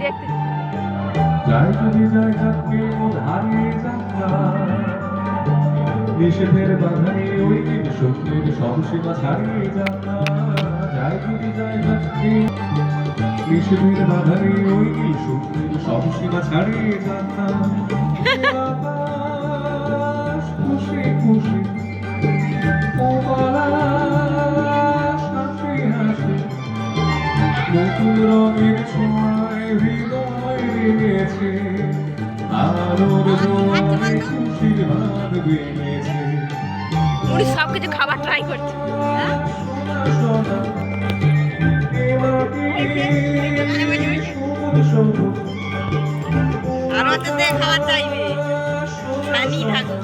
দেখতে যাই যদি যাই যাকে মন হারিয়ে যাত্রা নিষেধের বাধাই ওই দিন স্বপ্নের সব সীমা ছাড়িয়ে যাত্রা যাই যদি যাই যাকে নিষেধের বাধাই ওই দিন স্বপ্নের সব সীমা ছাড়িয়ে যাত্রা আকাশ খুশি খুশি নতুন রঙের ছোঁয়ায় হৃদয় রেঙেছে আলোর জোয়ারে খুশির ভাগ বেড়েছে উনি সব কিছু খাবার ট্রাই করছে সোনা আর খাওয়া চাইবে থাকো